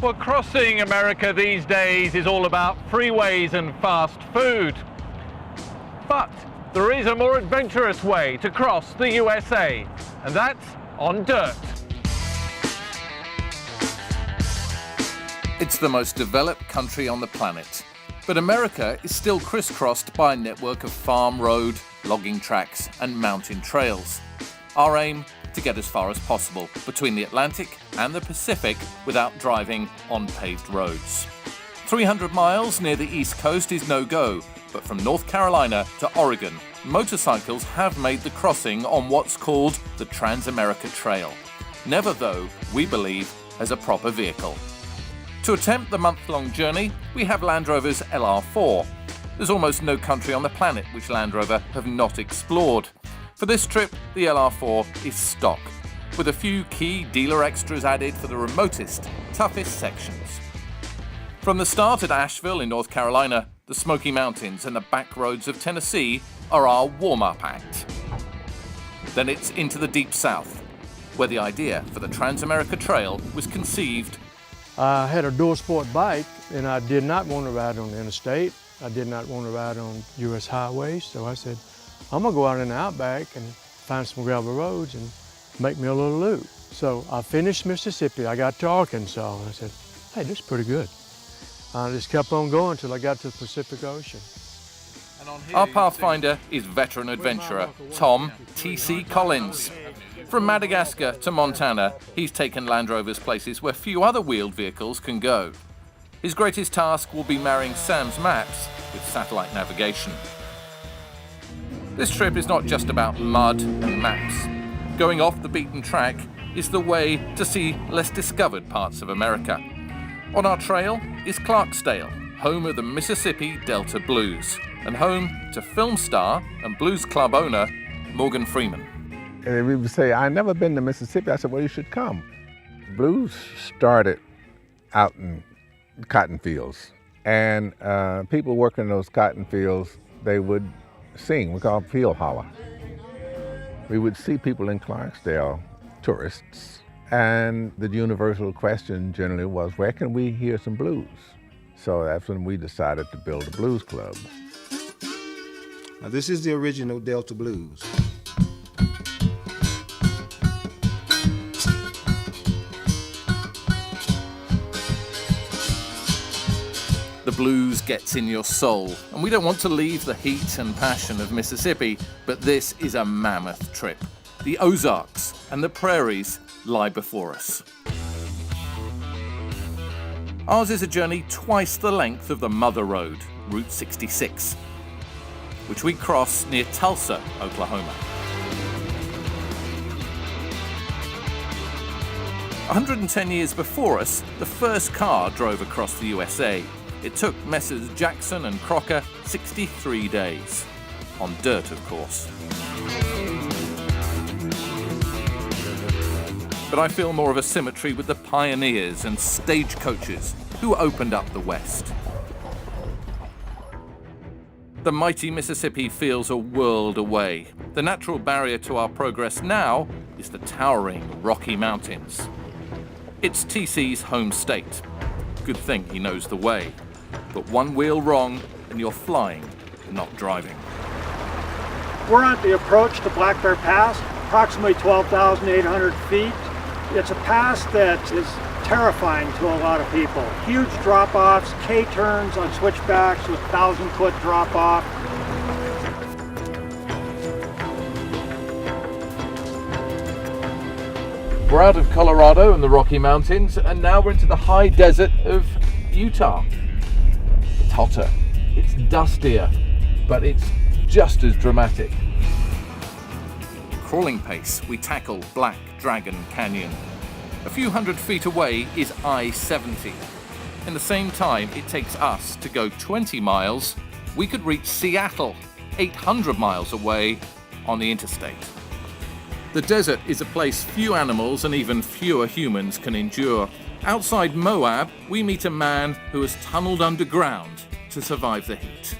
Well, crossing America these days is all about freeways and fast food. But there is a more adventurous way to cross the USA, and that's on dirt. It's the most developed country on the planet, but America is still crisscrossed by a network of farm road, logging tracks and mountain trails. Our aim, to get as far as possible between the Atlantic and the Pacific without driving on paved roads. 300 miles near the East Coast is no-go, but from North Carolina to Oregon, motorcycles have made the crossing on what's called the Trans-America Trail. Never, though, we believe, as a proper vehicle. To attempt the month-long journey, we have Land Rover's LR4. There's almost no country on the planet which Land Rover have not explored. For this trip, the LR4 is stock, with a few key dealer extras added for the remotest, toughest sections. From the start at Asheville in North Carolina, the Smoky Mountains and the back roads of Tennessee are our warm-up act. Then it's into the Deep South, where the idea for the Trans-America Trail was conceived. I had a dual sport bike, and I did not want to ride on the interstate. I did not want to ride on U.S. highways, so I said, I'm gonna go out in the outback and find some gravel roads and make me a little loop. So I finished Mississippi, I got to Arkansas, and I said, hey, this is pretty good. I just kept on going until I got to the Pacific Ocean. Our pathfinder is veteran adventurer Tom T.C. Collins. From Madagascar to Montana, he's taken Land Rovers places where few other wheeled vehicles can go. His greatest task will be marrying Sam's maps with satellite navigation. This trip is not just about mud and maps. Going off the beaten track is the way to see less discovered parts of America. On our trail is Clarksdale, home of the Mississippi Delta Blues, and home to film star and blues club owner Morgan Freeman. And we would say, I've never been to Mississippi. I said, well, you should come. Blues started out in cotton fields, and people working in those cotton fields, they would sing. We call it field holler. We would see people in Clarksdale, tourists, and the universal question generally was, where can we hear some blues? So that's when we decided to build a blues club. Now, this is the original Delta Blues. The blues gets in your soul, and we don't want to leave the heat and passion of Mississippi, but this is a mammoth trip. The Ozarks and the prairies lie before us. Ours is a journey twice the length of the mother road, Route 66, which we cross near Tulsa, Oklahoma. 110 years before us, the first car drove across the USA. It took Messrs. Jackson and Crocker 63 days. On dirt, of course. But I feel more of a symmetry with the pioneers and stagecoaches who opened up the West. The mighty Mississippi feels a world away. The natural barrier to our progress now is the towering Rocky Mountains. It's TC's home state. Good thing he knows the way. But one wheel wrong and you're flying, not driving. We're on the approach to Black Bear Pass, approximately 12,800 feet. It's a pass that is terrifying to a lot of people. Huge drop-offs, K-turns on switchbacks with 1,000-foot drop-off. We're out of Colorado and the Rocky Mountains, and now we're into the high desert of Utah. It's hotter, it's dustier, but it's just as dramatic. Crawling pace, we tackle Black Dragon Canyon. A few hundred feet away is I-70. In the same time it takes us to go 20 miles, we could reach Seattle, 800 miles away on the interstate. The desert is a place few animals and even fewer humans can endure. Outside Moab, we meet a man who has tunneled underground to survive the heat.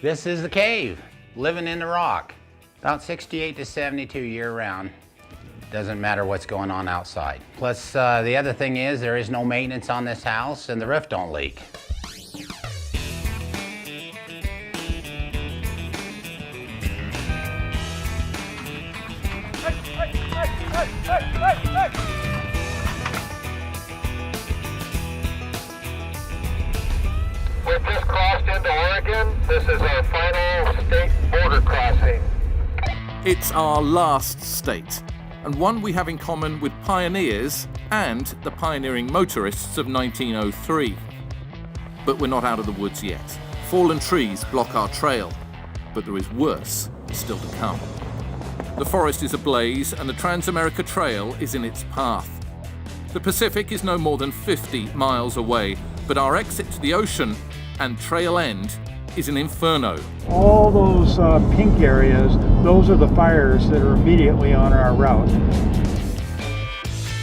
This is the cave, living in the rock. About 68 to 72 year-round. Doesn't matter what's going on outside. Plus, the other thing is there is no maintenance on this house and the roof don't leak. We've just crossed into Oregon. This is our final state border crossing. It's our last state, and one we have in common with pioneers and the pioneering motorists of 1903. But we're not out of the woods yet. Fallen trees block our trail, but there is worse still to come. The forest is ablaze and the Trans-America Trail is in its path. The Pacific is no more than 50 miles away, but our exit to the ocean and trail end is an inferno. All those pink areas, those are the fires that are immediately on our route.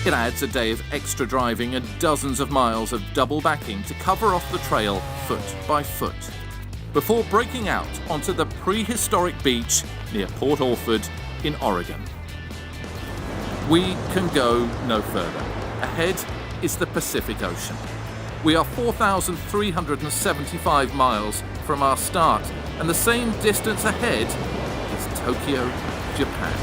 It adds a day of extra driving and dozens of miles of double backing to cover off the trail foot by foot, before breaking out onto the prehistoric beach near Port Orford in Oregon. We can go no further. Ahead is the Pacific Ocean. We are 4,375 miles from our start, and the same distance ahead is Tokyo, Japan.